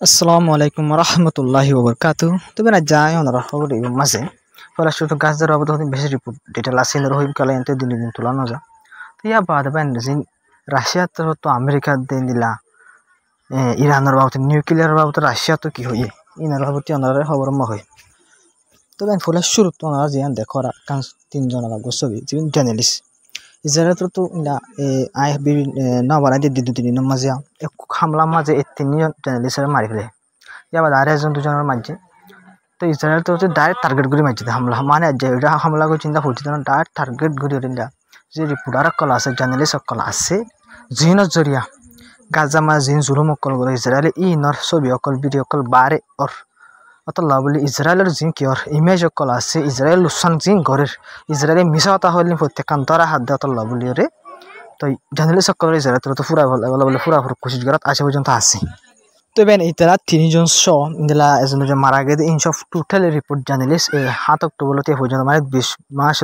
আসসালামু আলাইকুম রহমতুল্লাহি ওবরকাতু তবে না যাই ওনারা খবর এই মাঝে ফলাশুটো গাছদের বাবদ হতে বেশি রিপোর্ট ডিটেল আছে না রহিম কালা এনতে দিন দিন তুলানো যা তো ইয়া বাদ বাইন জিন রাশিয়া তো আমেরিকা দিন দিলা ইরানের বাবদ নিউক্লিয়ার বাবদ রাশিয়া তো কি হইয়ে ইনার বাবদ ওনারা খবর মা হয় তবে ফলাশুটো তো ওনারা জিয়ান দেখো কান তিনজন গোসবি জিন জার্নালিস্ট ইসরায়েল তো না আই বি না বানাই দিয়ে দু তিন মাঝে এক হামলা মাঝে এই তিনজন জার্নালিস্টের মারি ফেলে ইয়াবাদ আর একজন দুজনের মাঝে তো ইসরায়েল তো ডাইরেক্ট টার্গেট করে মারছে হামলা মানে যেটা হামলা করে চিন্তা করছে না ডাইরেক্ট টার্গেট করে ওটা যে রিপোর্টার কল আছে জার্নালিস্ট কল আছে জিনের জরিয়া গাজা মা জিন জুলুম অকল করে ইসরায়েল ই নর ছবি অকল ভিডিও অকল বারে অর অত বলে ইসরায়েলের জিন কি ওর ইমেজ অকল আছে ইসরায়েল লুসান জিন ঘরের ইসরায়েলের মিশা কথা হইলে প্রত্যেকান্তরা হাত দেওয়া তল্লা বলি রে তো জার্নালিস্ট অকল ইসরায়েল তো পুরা বলে পুরা কোশিশ করাত আসে পর্যন্ত আছে তো বেন ইতারা তিনজন শ ইন্দলা এজন মারা গেছে ইনসব টোটাল রিপোর্ট জার্নালিস্ট 7 অক্টোবর তে পর্যন্ত মানে 20 মাস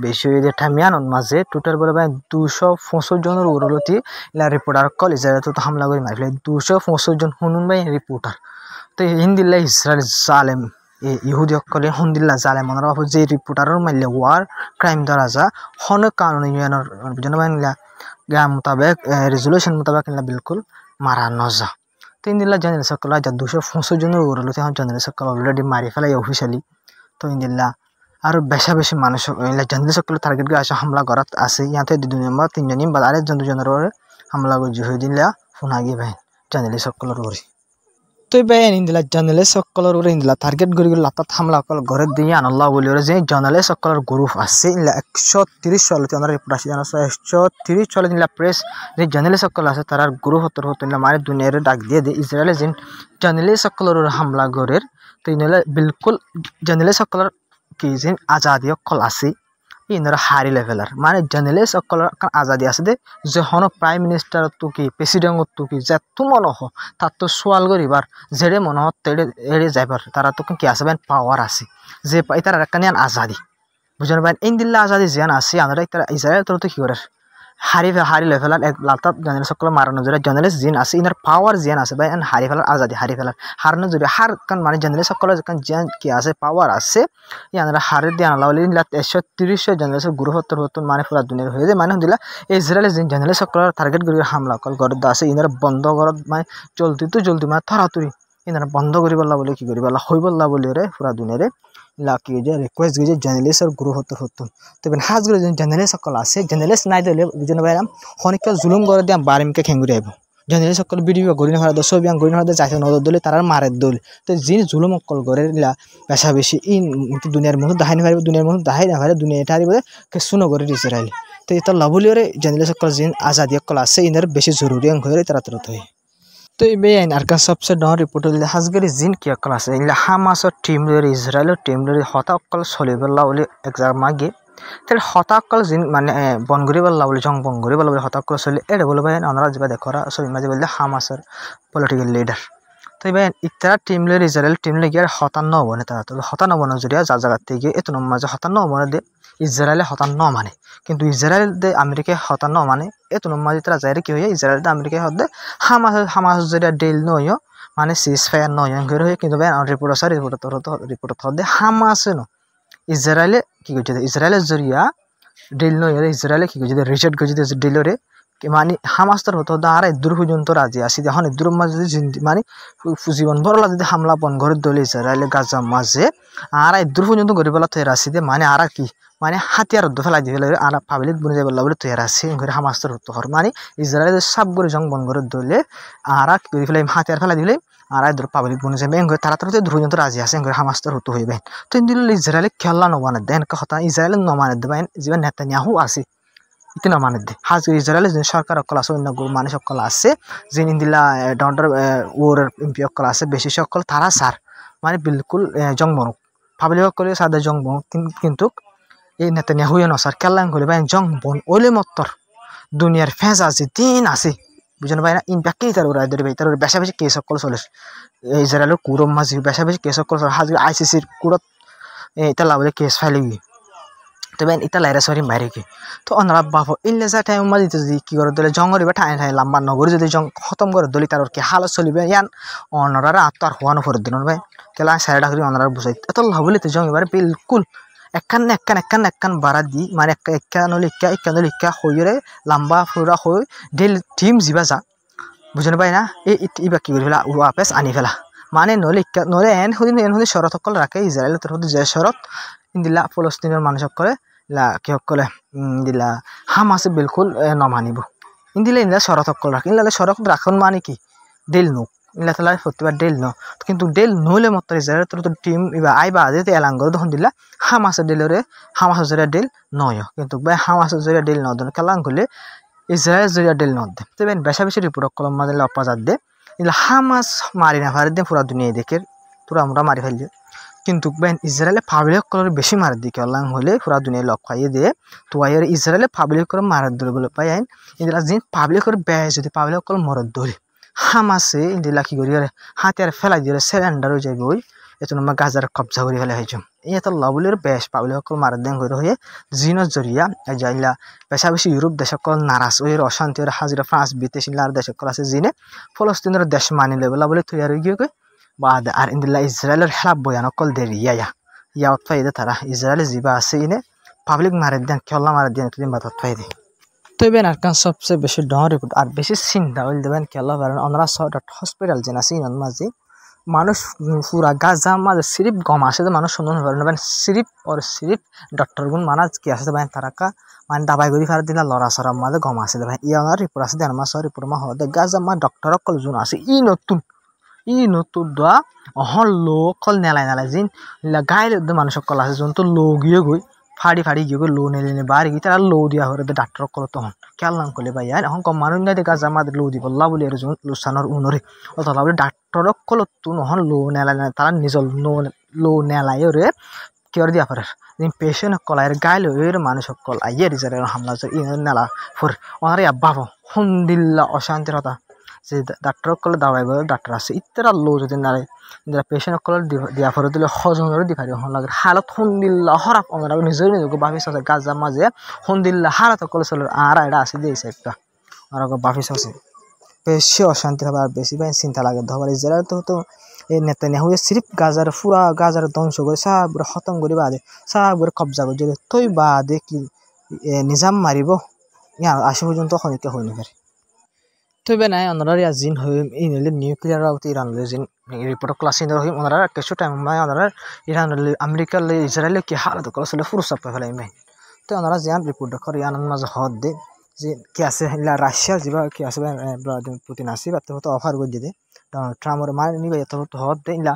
বেশি হয়ে যে ঠামিয়ান মাঝে টোটাল বলে ভাই 265 জনের ওরলতি ইলা রিপোর্টার কল ইসরায়েল তো হামলা করে মারলে 265 জন হুনুন ভাই রিপোর্টার তো হিন্দিল্লা ইসরায়েল জালেম ইহুদি অকলে হিন্দিল্লা জালেম মনের বাবু যে রিপোর্টারের মারলে ওয়ার ক্রাইম ধরা যা হন কানুন ইউএনের জন্য মানলা গা মোতাবেক রেজুলেশন মোতাবেক বিলকুল মারা নজা তিন দিন জার্নালিস্ট সকল যা 265 জনের ওরলো তখন জার্নালিস্ট সকল অলরেডি মারি ফেলাই অফিসিয়ালি তো ইন্দিল্লা আর বেশি মানুষ জার্নালিস্ট সকল টার্গেট করে আসা হামলা করাত আছে ইয়াতে দুজন বা তিনজনই বা আরেকজন দুজনের হামলা করে হয়ে দিলা ফোন আগে ভাই জার্নালিস্ট সকলের ওরে তো ভাই ইন্দিলা জার্নালিস্ট সকলের ওরে ইন্দিলা টার্গেট করে লাতাত হামলা কল ঘরে দিয়ে আনল্লাহ বলি ওরে যে জার্নালিস্ট সকলের গ্রুপ আছে ইলা 130 চলতে আমরা রিপোর্ট আসি জানা 130 চলে ইলা প্রেস যে জার্নালিস্ট সকল আছে তার গ্রুপ হতে মানে দুনিয়ার ডাক দিয়ে দে ইসরায়েলে যে জার্নালিস্ট সকলের হামলা ঘরের তো ইনলা বিলকুল জার্নালিস্ট সকলের কি যে আজাদি সকল আছে ইনরা হারি লেভেলার মানে জার্নালিস্ট সকল আজাদি আছে দে যে হন প্রাইম মিনিস্টার তো কি প্রেসিডেন্ট তো কি যে তো মনে হ তার তো সোয়াল করিবার যেড়ে মনে হত তেড়ে এড়ে যাইবার তারা তো কি আছে পাওয়ার আছে যে তারা একটা নিয়ান আজাদি বুঝলেন ভাই ইন্দিল্লা আজাদি জিয়ান আছে আমরা ইসরায়েল তো কি করে হারি লেভেলার এক লাতাত জার্নালিস্ট সকল মারানো জোরে জার্নালিস্ট জিন আছে ইনার পাওয়ার জিয়ান আছে ভাই হারি ফেলার আজাদি হারি ফেলার হারানো জোরে হার কান মানে জার্নালিস্ট সকল জিয়ান কি আছে পাওয়ার আছে ইয়ানরা হারে দিয়ে আনলা বলে 130 জার্নালিস্ট গ্রুপ হতে মানে পুরা দুনিয়ার হয়ে যায় মানে দিলা ইসরায়েলের জিন জার্নালিস্ট সকল টার্গেট করে হামলা কল করে আছে ইনার বন্ধ করত মানে জলদি মানে থরাতুরি ইনার বন্ধ করি বললা বলে কি করি বললা হই বললা বলে রে পুরা দুনিয়ারে লাকি যে রিকোয়েস্ট গিয়ে জার্নালিস্ট আর গ্রুপ হতে তবে হাজ করে জার্নালিস্ট সকল আছে জার্নালিস্ট নাই দিলে বুঝতে পারলাম অনেকটা জুলুম করে দিয়ে বারিমকে খেঙ্গুরি আইব জার্নালিস্ট সকল ভিডিও গরিন হওয়ার ছবি গরিন হওয়ার যাইছে নজর দলে তার মারের দল তো যিনি জুলুম অকল করে পেশা বেশি দুনিয়ার মধ্যে দাহাই না পারিব দুনিয়ার মধ্যে দাহাই না পারে দুনিয়া এটা হারিব কিছু নগরে ইসরায়েল তো এটা লাভলিওরে জার্নালিস্ট সকল যিনি আজাদি সকল আছে ইনার বেশি জরুরি অঙ্গ হয়ে তারা হয় তো এই আর का सबसे डर रिपोर्ट हाजगरी जिन की अकल আছে ইলা হামাসর টিম লরি ইসরায়েলের টিম লরি হতা অকল সলিবল্লা বলে এক্সাম মাগে তাহলে হতা অকল জিন মানে বনগুরি বল্লা বলে জং বনগুরি বল্লা বলে হতা অকল সলি এড়ে বলে ভাই আমরা যেবা দেখরা সবই মাঝে বলে হামাসর পলিটিক্যাল লিডার তো ভাই ইতারা টিম লরি ইসরায়েল টিম লরি আর হতা ন বনে তারা তো হতা ন বনে জরিয়া যা জায়গা থেকে এত মাঝে হতা ন বনে দে ইসরায়েলে হতা ন মানে কিন্তু ইসরায়েল দে আমেরিকা হতা ন মানে এত মাঝে তারা যাই কি হয়ে ইসরায়েল দে আমেরিকা হদে হামাস জরিয়া ডিল নয় মানে সিজ ফায়ার নয় ঘর হয়ে কিন্তু ভাই রিপোর্ট আছে রিপোর্ট হদে হামাস ন ইসরায়েলে কি করছে ইসরায়েলের জরিয়া ডিল নয় ইসরায়েলে কি করছে রিজেক্ট করছে ডিলরে মানে হামাস তোর হতো আর দূর পর্যন্ত রাজি আসি এখন দূর মাঝে মানে জীবন ভরলা যদি হামলা বন ঘরের দলে ইসরায়েলে গাজা মাঝে আর দূর পর্যন্ত গরিব বেলা তৈরি আসি দে মানে আর কি মানে হাতিয়ার ফেলাই দিয়ে ফেলে আর পাবলিক বনে যাবে বলে তৈরি আসি ঘরে হামাস তোর হতো হর মানে ইসরায়েলের সব করে জং বন ঘরের দলে আর কি করে ফেলে হাতিয়ার ফেলাই দিলে আর দূর পাবলিক বনে যাবে তারা তো দূর পর্যন্ত রাজি আসে ঘরে হামাস তোর হতো হইবে তো দিল ইসরায়েলে খেলা নবানে দেন হতা ইসরায়েলে নমানে দেবেন যে নেতানিয়াহু আছে ইতিনা মানে দে হাজ ইসরায়েলের যে সরকার সকল আছে অন্য মানুষ সকল আছে যে ইন্দিলা ডাউন্টার ওর এমপি সকল আছে বেশি সকল তারা সার মানে বিলকুল জংবনক পাবলিক সকলে সাদা জংবনক কিন্তু এই নেতানিয়াহু নসার কেলাং করে ভাই জংবন ওলে মত্তর দুনিয়ার ফেঁস আছে দিন আছে বুঝলেন ভাই না ইম্প্যাক্ট তার ওরা ভাই তার বেশি কেস সকল চলে ইসরায়েলের কুরম মাঝি বেশি কেস সকল হাজ আইসিসির কুড়ত এটা লাভলে কেস ফাইলে তবে ইটা লাইরা সরি মারি কি তো অনরা বাপ ইনলে যা টাইম মাঝে যদি কি করে দলে জঙ্গল বা ঠাই ঠাই লম্বা নগরী যদি জং খতম করে দলি তার কি হালত চলিবে ইয়ান অনরা আত্মার হওয়ানো করে দিন ভাই কেলা সাইডা করে অনরা বুঝাই এত লাভলি তো জং এবারে বিলকুল একখান বাড়া দি মানে একান হইরে লম্বা ফুরা হই ঢিল টিম যিবা যা বুঝেন পাই না ইবা কি করে ফেলা ওয়াপেস আনি ফেলা মানে নলে এন হুদি শরৎ সকল রাখে ইসরায়েল তোর হুদি যে শরৎ ইন্দিলা ফলস্তিনের মানুষ সকলে কি সকলে দিলা হামাসে বিলকুল নমানিব ইন্দিলা ইন্দিলা শরৎ সকল রাখে ইন্দিলা শরৎ রাখন মানে কি দিল নুক ইন্দিলা তালা প্রতিবার ডেল ন কিন্তু ডেল নলে মত ইসরায়েল তোর টিম ইবা আইবা যেতে এলাঙ্গর তখন দিলা হামাসে ডেলরে হামাসে জরিয়া ডেল নয় কিন্তু ভাই হামাসে জরিয়া ডেল নদন কালাং করলে ইসরায়েল জরিয়া ডেল নদে তবে বেশা বেশি রিপোর্ট কলম মাঝে অপাজাত দে ইলা হামাস মারি না ফারে দে পুরা দুনিয়া দেখে পুরা আমরা মারি ফেললি কিন্তু বেন ইসরায়েলে পাবলিক কলর বেশি মার দিকে অল্লাং হলে পুরা দুনিয়া লক খাইয়ে দিয়ে তো আয়ের ইসরায়েলে পাবলিক করে মারার দলে বলে পাই আইন ইদিলা জিন পাবলিক করে বেশ যদি পাবলিক কল মরদ দলে হামাসে ইদিলা কি করি হাতে আর ফেলাই দিয়ে সিলিন্ডার হয়ে যাবে ওই এত নম্বর গাজার কবজা করে ফেলে হয়েছে এই এত লবলের বেশ পাবলিক কল মারার দেন করে হয়ে জিনের জরিয়া যাইলা বেশা বেশি ইউরোপ দেশ সকল নারাজ ওই অশান্তি হাজিরা ফ্রান্স বিদেশিলা আর দেশ সকল আছে জিনে ফলস্তিনের দেশ মানিলে বলা বলে তৈরি গিয়ে বাদ আর ইন্দিল্লা ইসরায়েলের খেলা বয়ানকল দের ইয়া অতফাইদে তারা ইসরায়েল জিবা আছে ইনে পাবলিক মারে দেন খেলা মারে দেন তুই বাদ অতফাইদে তো এবেন আর কান সবচেয়ে বেশি ডর রিপোর্ট আর বেশি চিন্তা হইল দেবেন খেলা পারেন অনরা শহর হসপিটাল যেন আছে ইন মাঝে মানুষ পুরা গাজা মাঝে সিরিপ গম আসে মানুষ শুনুন পারেন সিরিপ ওর সিরিপ ডক্টর গুণ মানা কি আছে ভাই তারা মানে দাবাই গরি ফার দিলা লড়া সরা মাঝে গম আছে ভাই ই আমার রিপোর্ট আছে দেন মাস রিপোর্ট মা হদে গাজা মা ডক্টর কল জুন আছে ই নতুন দোয়া অহন লো কল নেলাই জিন গাইলে মানুষ কল আছে যোন তো লো গিয়ে গই ফাড়ি গিয়ে লো নেলে বাড়ি গিয়ে তারা লো দিয়া হরে ডাক্তার কল তখন খেয়াল নাম করলে ভাই এখন কম মানুষ নাই দেখা যা মাদের লো দিব লা বলি আর যোন লুসানোর উনরে ও তাহলে বলে ডাক্তার কল তো নহন লো নেলাই তারা নিজল লো নেলাই রে কেয়ার দিয়া ফেরার পেশেন্ট কলাইয়ের গাইলে এর মানুষ কল আইয়ে রিজারের হামলা নেলা ফর ওনারে আব্বা হুন্দিল্লা অশান্তির হতা যে ডাক্তার কলে দাবাই গেল ডাক্তার আছে ইত্যারা লো যদি নারে পেশেন্ট কলে দিয়া ফেরত দিলে হজমেরও দিখারি হন লাগে হালত হুন্দিল্লা হরাপ ওনারা নিজকে বাফিস আছে গাজার মাঝে হুন্দিল্লা হালত কলে চলে আর এটা আছে দিয়েছে একটা আর বাফিস আছে বেশি অশান্তি হবে আর বেশি ভাই চিন্তা লাগে ধবার ইসরায়েল তো এই নেতা নেহু সিরিপ গাজার পুরা গাজার ধ্বংস করে সাব খতম করে বাদে সাব করে কবজা করে যদি তৈ বাদে কি নিজাম মারিব ইয়া আসে পর্যন্ত খনিকে হইনি পারে তবে নাই ওনারা জিন হইম ইনলে নিউক্লিয়ার আউট ইরান জিন রিপোর্ট ক্লাস ইন হইম ওনারা কিছু টাইম মাই ওনারা ইরান আমেরিকা ইসরায়েল কি হালত করে আসলে ফুরসা পাই ফেলাই মাই তো ওনারা জিয়ান রিপোর্ট করে ইয়ান মাঝে হদ দে যে কি আছে রাশিয়া যিবা কি আছে ভ্লাদিমির পুতিন আছে বা তো অফার করে দিয়ে ডোনাল্ড ট্রাম্পের মানে নিবে এত হদ দে ইলা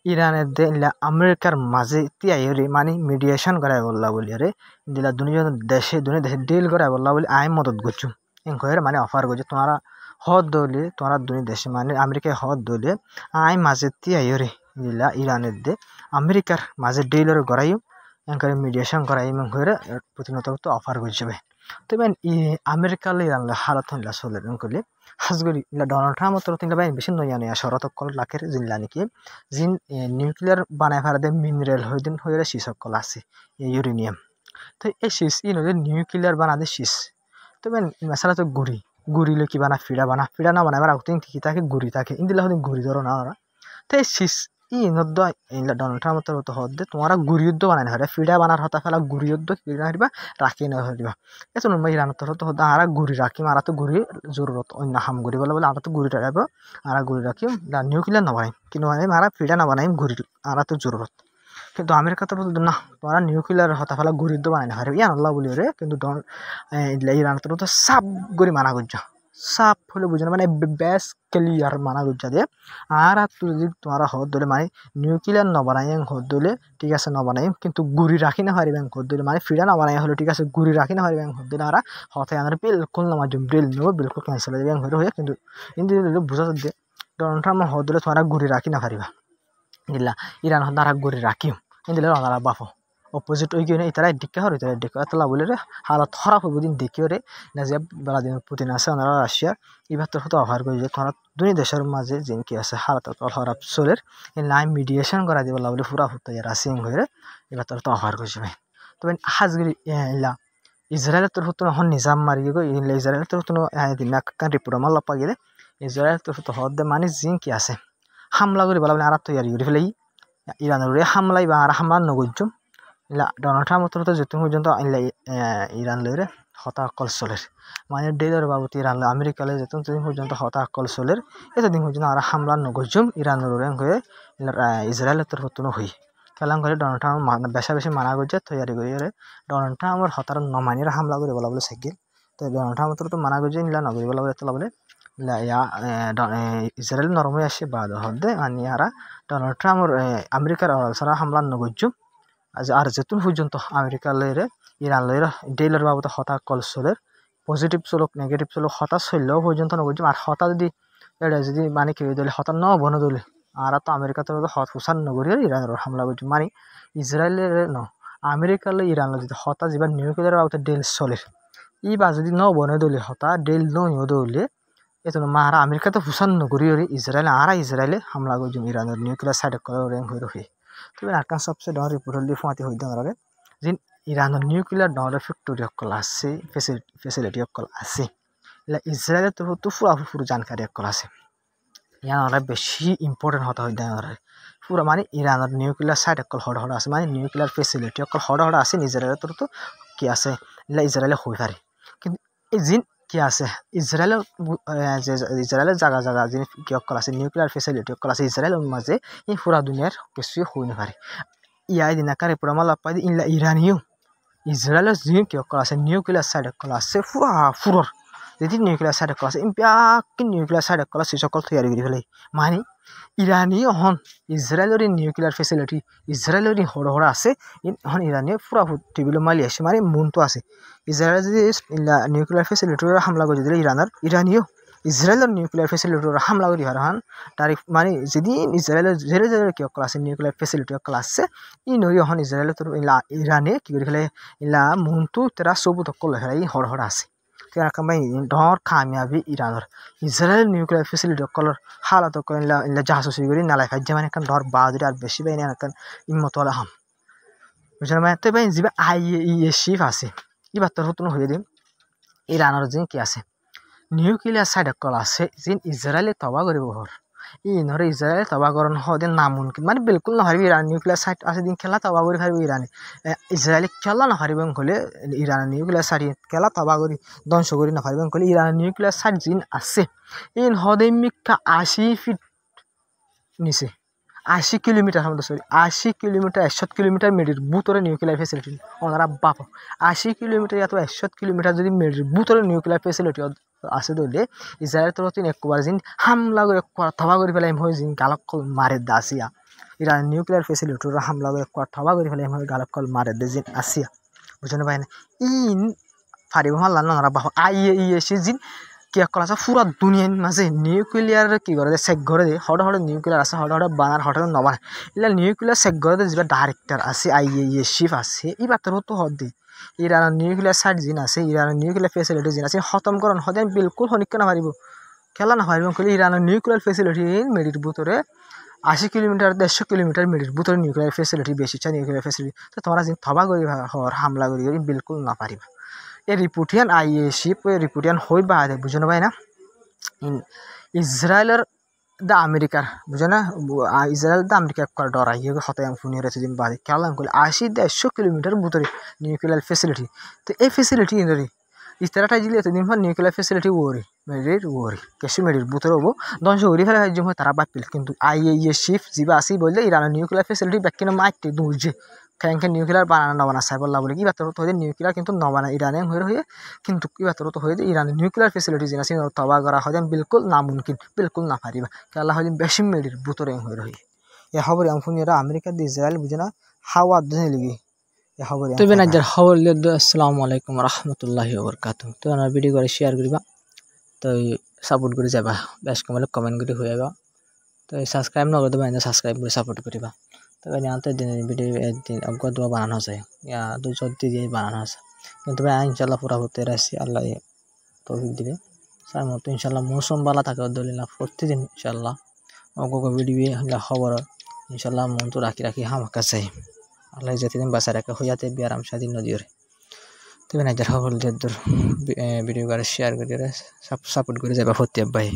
ইরানের দে ইলা আমেরিকার মাঝে তিয়াইরে মানে মিডিয়েশন করাই বললা বলি রে দিলা দুনিয়া দেশে ডিল করাই বললা বলি আই মদত করছু এনকয়ের মানে অফার করছে তোমারা হদ দলে তোমরা দুই দেশে মানে আমেরিকায় হদ দলে আই মাঝে তিয়াইরে দিলা ইরানের দে আমেরিকার মাঝে ডিলর গড়াইও এনকরে মিডিয়েশন করাই এবং হয়ে প্রতিনত তো অফার করছে তবে আমেরিকালে ইরান হালত হইলা চলে করলে হাজগরি ইলা ডোনাল্ড ট্রাম্প তো তিনটা বাই বেশি নয়া শরত কল লাখের জিনলা নাকি জিন নিউক্লিয়ার বানায় ফারাদে মিনারেল হইদিন হয়ে শিশক কল আছে ইউরেনিয়াম তো এই শিস নিউক্লিয়ার বানাদে শিস তবে মেসালা তো গুড়িলে কি বানা ফিডা না বানায় আগতে কি থাকে গুড়ি থাকে ইন্দিলা হদিন গুড়ি ধরো না ওরা তো এই শিস নদ্য ইলা ডোনাল্ড ট্রাম্প তো হদ তোমরা গুড়ি যুদ্ধ বানাই না ফিডা বানার হতা ফেলা গুড়ি যুদ্ধ কি না হরিবা রাখি না হরিবা এত নম্বর ইরান তো হদ আর গুড়ি রাখি আর তো গুড়ি জরুরত অন্য হাম গুড়ি বলে আর তো গুড়ি রাখবো আর গুড়ি রাখি নিউক্লিয়ার না বানাই কিন্তু মানে আর ফিডা না বানাই গুড়ি আর তো জরুরত কিন্তু আমেরিকা তো না তোমরা নিউক্লিয়ার হতা ফেলা গুড়ি যুদ্ধ বানাই না হারে ইয়ান আল্লাহ বলি রে কিন্তু ইরান তো সাপ গুড়ি মানা করছ সাপ হলে বুঝে না মানে বেশ ক্লিয়ার মানা করছা দিয়ে আর তুই যদি তোমারা হদ দলে মানে নিউক্লিয়ার ন বানাই হদ দলে ঠিক আছে ন বানাই কিন্তু গুড়ি রাখি না পারিবে হদ দলে মানে ফিডা না বানাই হলে ঠিক আছে গুড়ি রাখি না পারিবে হদ দলে আর হতে আনার বিলকুল না মাঝে ব্রিল নেব বিলকুল ক্যান্সেল হয়ে যাবে হয়ে কিন্তু বুঝা দিয়ে ডোনাল্ড ট্রাম্প হদ দলে তোমরা গুড়ি রাখি না পারিবা দিলা ইরান হদ আর গুড়ি রাখিও দিলে ওনারা বাফো অপোজিট ওই গিয়ে ইতারা ডিক্কা হর ইতারা ডিক্কা এতলা বলে রে হালত খারাপ হইব দিন দেখিও রে না যে ভ্লাদিমির পুতিন আছে ওনারা রাশিয়া এবার তোর হতো অফার করে যে তোমরা দুই দেশের মাঝে যে কি আছে হালত খারাপ চলের এই নাই মিডিয়েশন করা দিব বলে পুরা হতো রাশিয়ান হয়ে এবার তোর তো অফার করছে ভাই তবে হাজগিরি ইলা ইসরায়েলের তরফ তো হন নিজাম মারি গো ইলা ইসরায়েলের তরফ তো দিনা কান রিপোর্ট মাল লাপা গেলে ইসরায়েলের তরফ তো হদ মানে জিন কি আছে হামলা করে বলা আর তৈরি করে ফেলাই ইরানের হামলাই বা আর হামলা নগজ্জম ইলা ডোনাল্ড ট্রাম্প তো যেতু পর্যন্ত ইলা ইরান লইরে হতাকল চলের মানে ডেলার বাবতি ইরান আমেরিকালে যেতু পর্যন্ত হতাকল চলের এতদিন পর্যন্ত আর হামলা নগজ্জম ইরানের হয়ে ইসরায়েলের তরফ তো হই কেলাম করে ডোনাল্ড ট্রাম্প বেশা বেশি মানা করছে তৈরি করে ডোনাল্ড ট্রাম্পর হতার নমানির হামলা করে বলা বলে সাইকেল তো ডোনাল্ড ট্রাম্প তো মানা করছে ইলা নগরী বলা বলে তোলা বলে ইসরায়েল নরমে আসে বাদ হদে মানে ইয়ারা ডোনাল্ড ট্রাম্পর আমেরিকার সারা হামলা নগজ্জম আর যেতুন পর্যন্ত আমেরিকা লইরে ইরান লইরে ডেলার বাবদ হতা কল চলের পজিটিভ চলক নেগেটিভ চলক হতা চললেও পর্যন্ত নগজ্জম আর হতা যদি এটা যদি মানে কি দলে হতা ন বন দলে আর তো আমেরিকা তো হত হুসান নগরী ইরানের হামলা করছে মানে ইসরায়েলের ন আমেরিকালে ইরান যদি হতা যা নিউক্লিয়ার বাবদ ডেল চলের ই বা যদি ন বনে দলে হতা ডেল নিও দলে এত মারা আমেরিকা তো হুসান নগরী ইসরায়েলে হামলা করছে ইরানের নিউক্লিয়ার সাইড করে হয়ে রয়ে তবে আরকান সবচেয়ে ডর রিপোর্ট হলে ফাঁতি হয়ে দেওয়ার যে ইরানের নিউক্লিয়ার ডর ফ্যাক্টরি অকল আছে ফেসিলিটি অকল আছে ইসরায়েলের তরফ তো পুরো জানকারি অকল আছে ইয়ার বেশি ইম্পর্টেন্ট হতা হয়ে দেওয়ার পুরো মানে ইরানের নিউক্লিয়ার সাইড অকল হড় আছে মানে নিউক্লিয়ার ফেসিলিটি অকল হড় আছে ইসরায়েলের তরফ তো কি আছে ইসরায়েলে হয়ে পারে কিন্তু এই জিন কি আছে ইসরায়েলের জায়গা যে কি অকল আছে নিউক্লিয়ার ফেসিলিটি অকল আছে ইসরায়েলের মাঝে এই পুরা দুনিয়ার কিছু হয়ে না পারে ইয়াই দিনাকারে পুরা মাল পাই ইলা ইরানিও ইসরায়েলের যে কি অকল আছে নিউক্লিয়ার সাইড অকল আছে ফুরর যদি নিউক্লিয়ার সাইড অকল আছে ইম্পিয়াকি নিউক্লিয়ার সাইড অকল আছে সকল তৈরি করে ফেলে মানে ইরানিও হন ইসরায়েলের নিউক্লিয়ার ফেসিলিটি ইসরায়েলের হড় আছে হন ইরানিও পুরা টেবিল মালি আসে মানে মন তো আছে ইসরায়েল যদি নিউক্লিয়ার ফেসিলিটির হামলা করে দিলে ইরানিও ইসরায়েলের নিউক্লিয়ার ফেসিলিটির হামলা করি হারান তারিখ মানে যেদিন ইসরায়েলের জেরে কি অকল আছে নিউক্লিয়ার ফেসিলিটি অকল আছে ই নই হন ইসরায়েলের ইরানে কি করে ফেলে ইলা মনটো তেরা সবুত অকল ফেলাই হড় আছে ডর কামিয়াবি ইরানের ইসরায়েল নিউক্লিয়ার ফেসিলিটি অকলর হালত অকল ইলা জাহাজ করি নালাই ফাইজে মানে এখন ডর বাজরে আর বেশি বাইনি এখন ইম্মত হলে হাম বুঝলেন মানে তো ভাই যে শিফ আছে এবার তোর নতুন হয়ে দিন ইরানের যে কি আছে নিউক্লিয়ার সাইড অকল আছে যে ইসরায়েলে তবা কৰিব হর ইনরে ইসরায়েলে তবা করন হদিন নামুমকিন মানে বিলকুল নহারিবি ইরান নিউক্লিয়ার সাইড আছে দিন খেলা তবা করে পারিব ইরানে ইসরায়েলে খেলা নহারিবেন হলে ইরান নিউক্লিয়ার সাইড খেলা তবা করে ধ্বংস করে নহারিবেন হলে ইরান নিউক্লিয়ার সাইড জিন আছে ইন হদে মিকা 80 ফিট নিচে 80 কিলোমিটার আমাদের সরি 80 কিলোমিটার 100 কিলোমিটার মেডির বুতরে নিউক্লিয়ার ফেসিলিটি ওনারা বাপ 80 কিলোমিটার এত 100 কিলোমিটার যদি মেডির বুতরে নিউক্লিয়ার ফেসিলিটি আছে দলে ইসরায়েল তরফ একবার জিন হামলা করে থবা করে ফেলাই হয় জিন গালকল মারে দা আসিয়া ইরান নিউক্লিয়ার ফেসিলিটির হামলা করে থবা করে ফেলাই হয় গালকল মারে দে জিন আসিয়া বুঝতে পাই না ইন ফারিব হাল্লা ওনারা বাপ আইএসি জিন কি অকল আছে পুরা দুনিয়ার মাঝে নিউক্লিয়ার কি করে চেক করে দিয়ে হঠাৎ নিউক্লিয়ার আছে হঠাৎ বানার হঠাৎ নবানে এলা নিউক্লিয়ার চেক করে দিয়ে যা ডাইরেক্টর আছে আইএসিফ আছে এই বার্তার তো হদ দিয়ে ইরানের নিউক্লিয়ার সাইড জিন আছে ইরানের নিউক্লিয়ার ফেসিলিটি জিন আছে খতম করন সদায় বিলকুল শনিক্য না পারিব খেলা না পারিব কলে ইরানের নিউক্লিয়ার ফেসিলিটি মেডির বুতরে 80 কিলোমিটার 150 কিলোমিটার মেডির বুতরে নিউক্লিয়ার ফেসিলিটি বেশি চাই নিউক্লিয়ার ফেসিলিটি তো তোমরা জিন থবা করি হর হামলা করি বিলকুল না পারিবা এই রিপোর্টিয়ান আইএসিপ রিপোর্টিয়ান হই বা বুঝনো পাই না ইসরায়েলের দা আমেরিকার বুঝে না ইসরায়েল দা আমেরিকা করা ডর আইয়ে হতায় ফুনিয়ে রয়েছে দিন বাদে খেলা করলে 80-100 কিলোমিটার বুতরে নিউক্লিয়ার ফেসিলিটি তো এই ফেসিলিটি ইনরি ইস্তারাটাই দিলে এতদিন পর নিউক্লিয়ার ফেসিলিটি ওরি কেসু মেডির বুতরে হবো ধ্বংস করি ফেলে হয় তারা বাপিল কিন্তু আইএসিপ যা আসি বললে ইরানের নিউক্লিয়ার ফেসিলিটি ব্যাকিনে মাইতে দূরছে ক্যাঙ্কে নিউক্লিয়ার বানানো নবানা সাই বললা বলে কি বাতর তো হয়ে নিউক্লিয়ার কিন্তু নবানা ইরানে হয়ে কিন্তু কি বাতর তো হয়ে ইরানের নিউক্লিয়ার ফেসিলিটি যেন আছে তবা করা হয় বিলকুল নামুমকিন বিলকুল না পারিবা কেলা হয় বেশি মেডির বুতরে হয়ে রয়ে এ খবর এরা আমেরিকা দিয়ে ইসরায়েল বুঝে না হাওয়া দুনে লিগি এ খবর তবে না যার খবর আসসালামু আলাইকুম রহমতুল্লাহি ওয়া বারাকাতুহু তো আমার ভিডিও করে শেয়ার করিবা তো সাপোর্ট করে যাবা বেশ কমলে কমেন্ট করে হয়ে যাবা তো সাবস্ক্রাইব না করতে পারেন সাবস্ক্রাইব করে সাপোর্ট করিবা তবে নিয়ন্ত্রণ দিন ভিডিও একদিন অজ্ঞাত বানানো যায় ইয়া 2-4 দিয়ে বানানো আছে কিন্তু ভাই ইনশাল্লাহ পুরা হতে রাখছি আল্লাহ তৌফিক দিবে তার মতো ইনশাল্লাহ মৌসুম বালা থাকে দলিলা প্রতিদিন ইনশাল্লাহ অজ্ঞ ভিডিও খবর ইনশাল্লাহ মন তো রাখি হামাকা চাই আল্লাহ যাতে দিন বাসা রাখা হইয়াতে বি আরাম স্বাধীন নদীর তবে না যারা সকল যে ভিডিও করে শেয়ার করে সাপোর্ট করে যাবা হতে ভাই